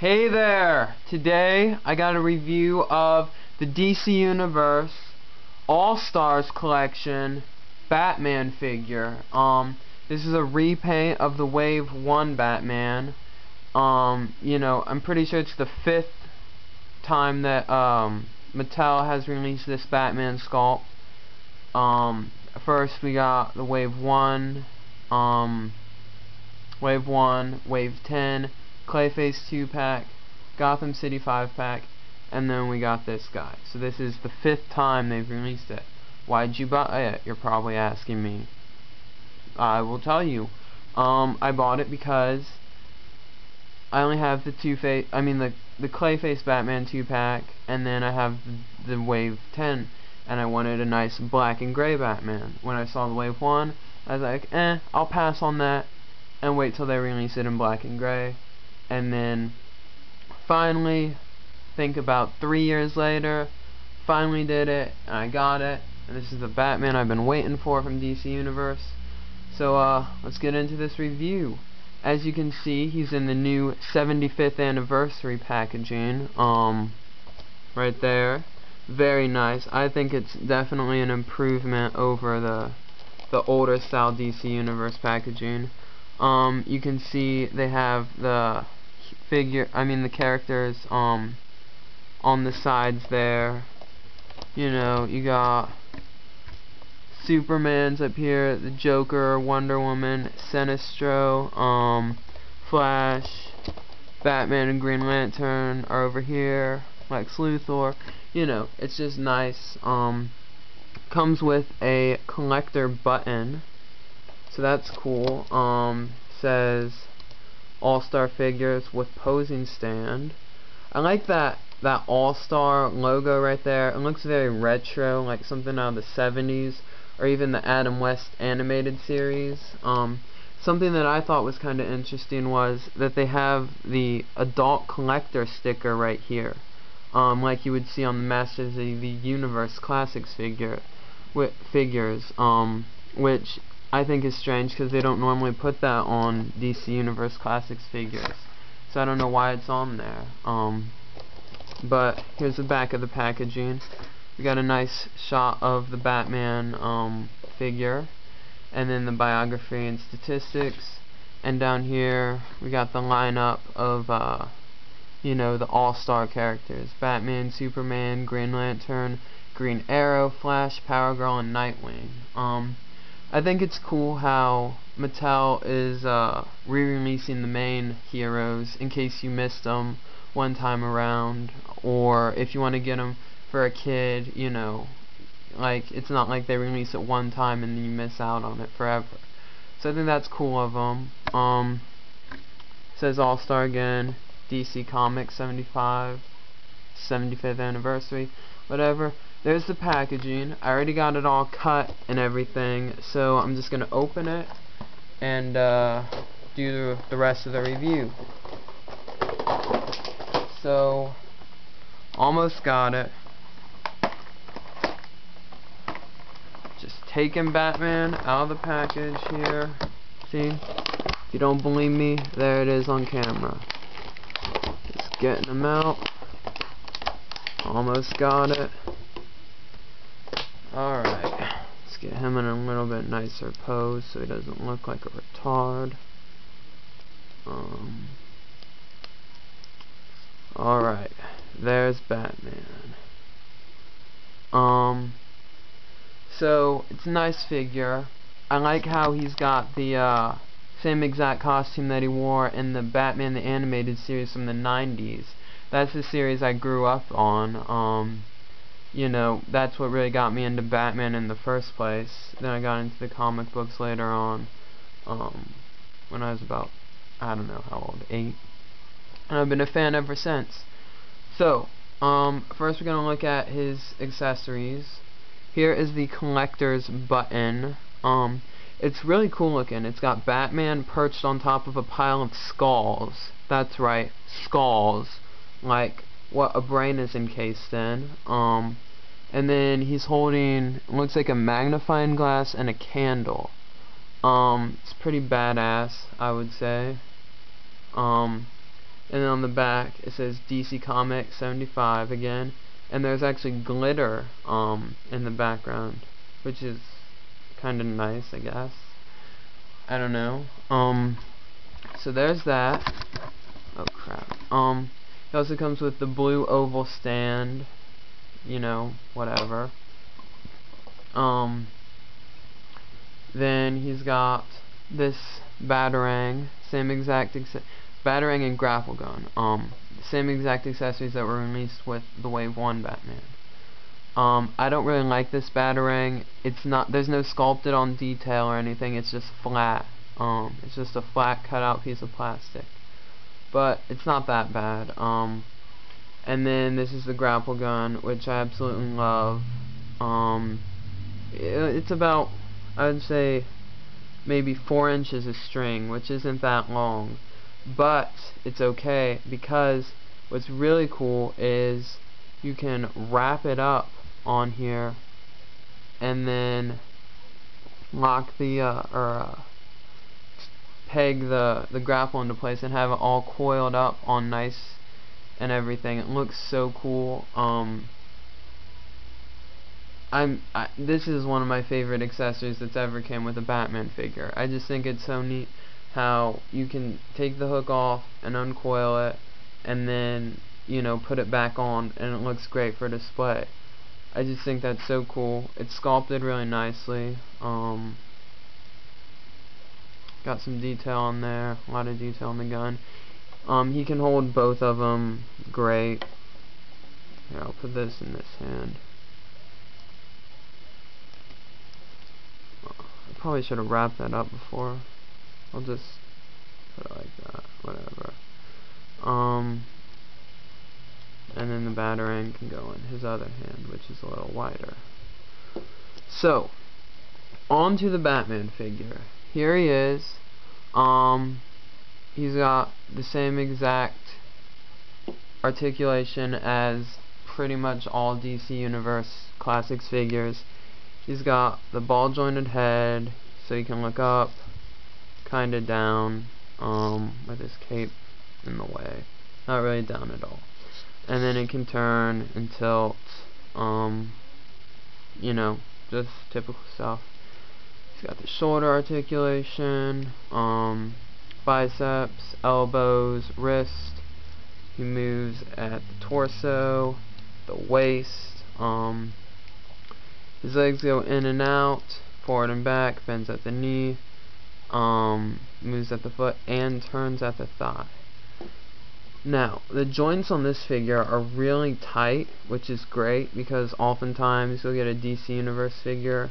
Hey there! Today I got a review of the DC Universe All-Stars Collection Batman figure. This is a repaint of the Wave 1 Batman. I'm pretty sure it's the 5th time that Mattel has released this Batman sculpt. First we got the Wave 1, Wave 10, Clayface 2-pack, Gotham City 5-pack, and then we got this guy. So this is the 5th time they've released it. Why'd you buy it? You're probably asking me. I will tell you. I bought it because I only have the the Clayface Batman 2-pack, and then I have the Wave 10, and I wanted a nice black and gray Batman. When I saw the Wave 1, I was like, I'll pass on that and wait till they release it in black and gray. And then finally, think about 3 years later, finally did it, and I got it, and this is the Batman I've been waiting for from DC Universe. So let's get into this review. As you can see, he's in the new 75th anniversary packaging, right there. Very nice. I think it's definitely an improvement over the older style DC Universe packaging. You can see they have the the characters on the sides there. You got Superman's up here, the Joker, Wonder Woman, Sinestro, Flash, Batman and Green Lantern are over here, Lex Luthor. It's just nice. Comes with a collector button, so that's cool. Says All-Star Figures with posing stand. I like that All-Star logo right there. It looks very retro, like something out of the 70s, or even the Adam West animated series. Something that I thought was kind of interesting was that they have the adult collector sticker right here, like you would see on the Masters of the Universe Classics figures, which I think is strange because they don't normally put that on DC Universe Classics figures. So I don't know why it's on there. But here's the back of the packaging. We got a nice shot of the Batman figure, and then the biography and statistics. And down here we got the lineup of the all-star characters: Batman, Superman, Green Lantern, Green Arrow, Flash, Power Girl, and Nightwing. I think it's cool how Mattel is re-releasing the main heroes in case you missed them one time around, or if you want to get them for a kid, like it's not like they release it one time and then you miss out on it forever. So I think that's cool of them. Says All-Star again, DC Comics 75, 75th anniversary, whatever. There's the packaging. I already got it all cut and everything, so I'm just gonna open it and do the rest of the review. So, almost got it. Just taking Batman out of the package here. See? If you don't believe me, there it is on camera. Just getting him out. Almost got it. Alright, let's get him in a little bit nicer pose so he doesn't look like a retard. Alright, there's Batman. So, it's a nice figure. I like how he's got the same exact costume that he wore in the Batman the Animated Series from the 90s. That's the series I grew up on. That's what really got me into Batman in the first place. Then I got into the comic books later on, when I was about, I don't know how old, 8. And I've been a fan ever since. So, first we're going to look at his accessories. Here is the collector's button. It's really cool looking. It's got Batman perched on top of a pile of skulls. That's right, skulls. Like what a brain is encased in. And then he's holding, looks like a magnifying glass and a candle. It's pretty badass, I would say. and then on the back it says DC Comics 75 again, and there's actually glitter in the background, which is kind of nice, I guess. I don't know. So there's that. Oh crap. It also comes with the blue oval stand, you know, whatever. Then he's got this batarang, same exact batarang and grapple gun. Same exact accessories that were released with the Wave 1 Batman. I don't really like this batarang. It's not, there's no sculpted on detail or anything, it's just flat. It's just a flat cut out piece of plastic. But it's not that bad. And then this is the grapple gun, which I absolutely love. It's about, I would say, maybe 4 inches of string, which isn't that long. But it's okay, because what's really cool is you can wrap it up on here and then lock the peg the grapple into place and have it all coiled up on nice and everything. It looks so cool. This is one of my favorite accessories that's ever came with a Batman figure. I just think it's so neat how you can take the hook off and uncoil it and then, you know, put it back on, and it looks great for display. I just think that's so cool. It's sculpted really nicely. Got some detail on there, a lot of detail on the gun. He can hold both of them great. Here, I'll put this in this hand. I probably should have wrapped that up before. I'll just put it like that, whatever. And then the batarang can go in his other hand, which is a little wider. So, on to the Batman figure. Here he is. He's got the same exact articulation as pretty much all DC Universe Classics figures. He's got the ball jointed head, so he can look up, kinda down, with his cape in the way. Not really down at all. And then it can turn and tilt, you know, just typical stuff. He's got the shoulder articulation, biceps, elbows, wrist. He moves at the torso, the waist. His legs go in and out, forward and back, bends at the knee, moves at the foot, and turns at the thigh. Now, the joints on this figure are really tight, which is great, because oftentimes you'll get a DC Universe figure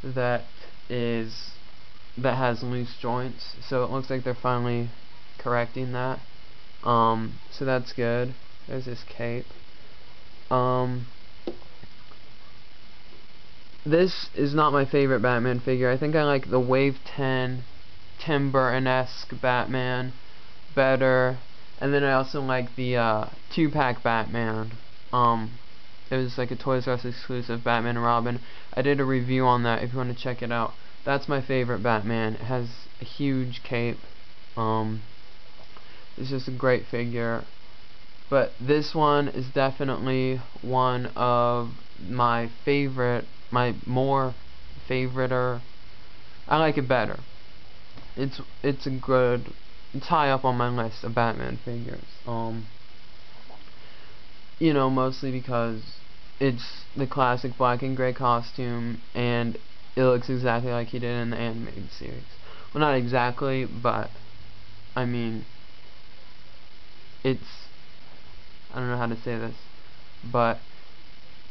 that has loose joints, so it looks like they're finally correcting that. So that's good. There's his cape. This is not my favorite Batman figure. I think I like the Wave 10 Tim Burton-esque Batman better. And then I also like the 2-pack Batman. It was like a Toys R Us exclusive, Batman and Robin. I did a review on that if you want to check it out. That's my favorite Batman. It has a huge cape. It's just a great figure. But this one is definitely one of my favorite, more favoriter. I like it better. It's high up on my list of Batman figures. You know, mostly because it's the classic black and gray costume, and it looks exactly like he did in the animated series. Well, not exactly, but I mean, I don't know how to say this, but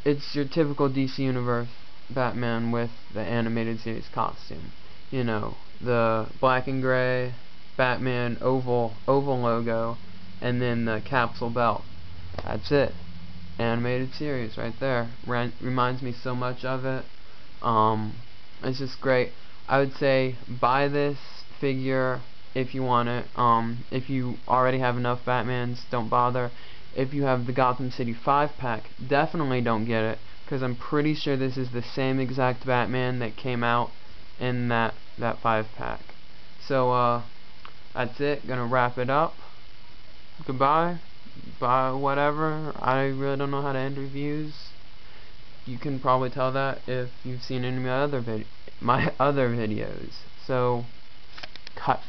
it's your typical DC Universe Batman with the animated series costume. You know, the black and gray Batman oval logo, and then the capsule belt. That's it. Animated series right there. Reminds me so much of it. It's just great. I would say buy this figure if you want it. If you already have enough Batmans, don't bother. If you have the Gotham City 5-pack, definitely don't get it, because I'm pretty sure this is the same exact Batman that came out in that 5-pack. So, that's it. Gonna wrap it up. goodbye. Bye, whatever. I really don't know how to end reviews. You can probably tell that if you've seen any of my other videos. So, cut.